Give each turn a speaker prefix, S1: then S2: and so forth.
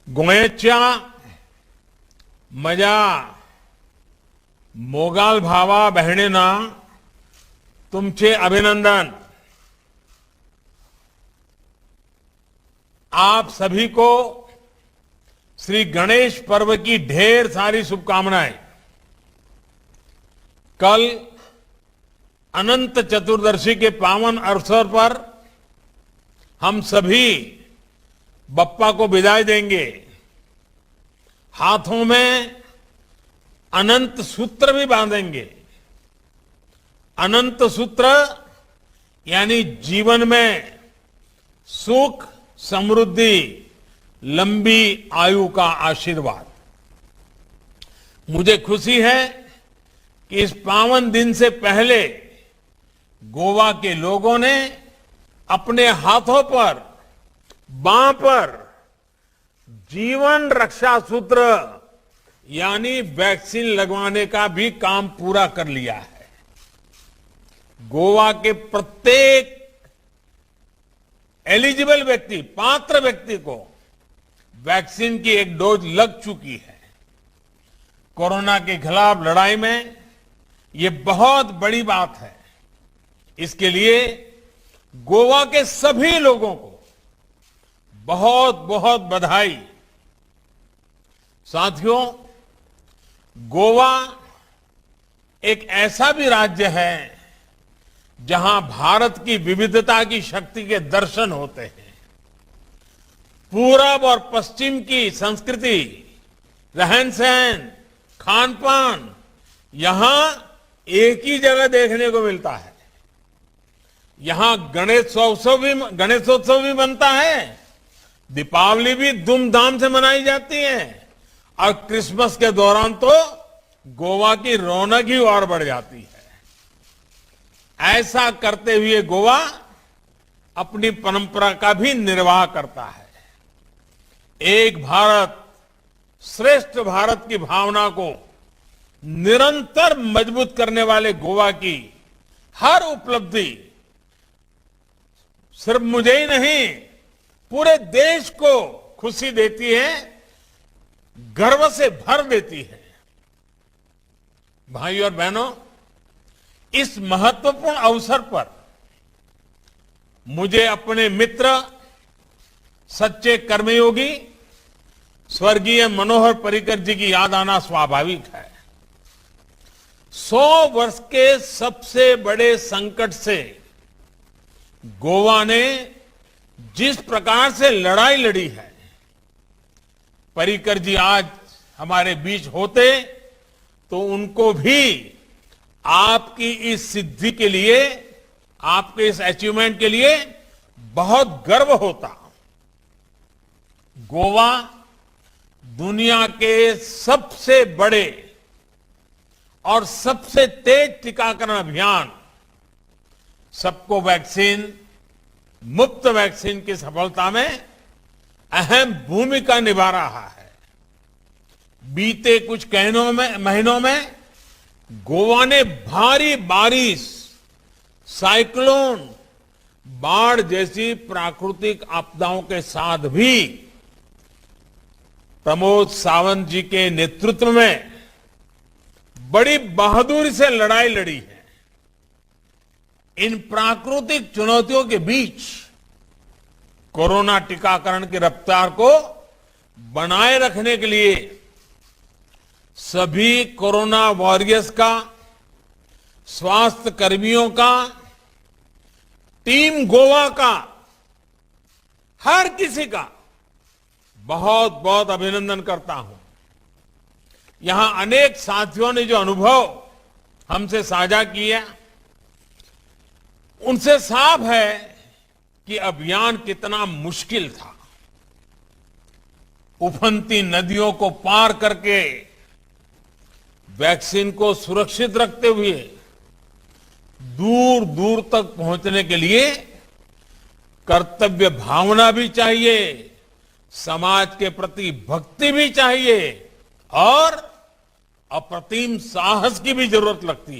S1: गोंयच्या म्हज्या मोगाल भावा बहिणींना तुमचे अभिनंदन। आप सभी को श्री गणेश पर्व की ढेर सारी शुभकामनाएं। कल अनंत चतुर्दशी के पावन अवसर पर हम सभी बप्पा को विदाई देंगे। हाथों में अनंत सूत्र भी बांधेंगे। अनंत सूत्र यानी जीवन में सुख, समृद्धि, लंबी आयु का आशीर्वाद। मुझे खुशी है कि इस पावन दिन से पहले गोवा के लोगों ने अपने हाथों पर, बांह पर जीवन रक्षा सूत्र यानी वैक्सीन लगवाने का भी काम पूरा कर लिया है। गोवा के प्रत्येक एलिजिबल व्यक्ति, पात्र व्यक्ति को वैक्सीन की एक डोज लग चुकी है। कोरोना के खिलाफ लड़ाई में ये बहुत बड़ी बात है। इसके लिए गोवा के सभी लोगों को बहुत बहुत बधाई। साथियों, गोवा एक ऐसा भी राज्य है जहां भारत की विविधता की शक्ति के दर्शन होते हैं। पूरब और पश्चिम की संस्कृति, रहन सहन, खान पान यहां एक ही जगह देखने को मिलता है। यहां गणेशोत्सव भी बनता है, दीपावली भी धूमधाम से मनाई जाती है और क्रिसमस के दौरान तो गोवा की रौनक ही और बढ़ जाती है। ऐसा करते हुए गोवा अपनी परंपरा का भी निर्वाह करता है। एक भारत श्रेष्ठ भारत की भावना को निरंतर मजबूत करने वाले गोवा की हर उपलब्धि सिर्फ मुझे ही नहीं, पूरे देश को खुशी देती है, गर्व से भर देती है। भाई और बहनों, इस महत्वपूर्ण अवसर पर मुझे अपने मित्र, सच्चे कर्मयोगी स्वर्गीय मनोहर पर्रिकर जी की याद आना स्वाभाविक है। 100 वर्ष के सबसे बड़े संकट से गोवा ने जिस प्रकार से लड़ाई लड़ी है, पर्रिकर जी आज हमारे बीच होते तो उनको भी आपकी इस सिद्धि के लिए, आपके इस अचीवमेंट के लिए बहुत गर्व होता। गोवा दुनिया के सबसे बड़े और सबसे तेज टीकाकरण अभियान सबको वैक्सीन, मुफ्त वैक्सीन की सफलता में अहम भूमिका निभा रहा है। बीते कुछ महीनों में गोवा ने भारी बारिश, साइक्लोन, बाढ़ जैसी प्राकृतिक आपदाओं के साथ भी प्रमोद सावंत जी के नेतृत्व में बड़ी बहादुरी से लड़ाई लड़ी है। इन प्राकृतिक चुनौतियों के बीच कोरोना टीकाकरण की रफ्तार को बनाए रखने के लिए सभी कोरोना वॉरियर्स का, स्वास्थ्य कर्मियों का, टीम गोवा का, हर किसी का बहुत बहुत अभिनंदन करता हूं। यहां अनेक साथियों ने जो अनुभव हमसे साझा किया, उनसे साफ है कि अभियान कितना मुश्किल था। उफनती नदियों को पार करके वैक्सीन को सुरक्षित रखते हुए दूर दूर तक पहुंचने के लिए कर्तव्य भावना भी चाहिए, समाज के प्रति भक्ति भी चाहिए और अप्रतिम साहस की भी जरूरत लगती है।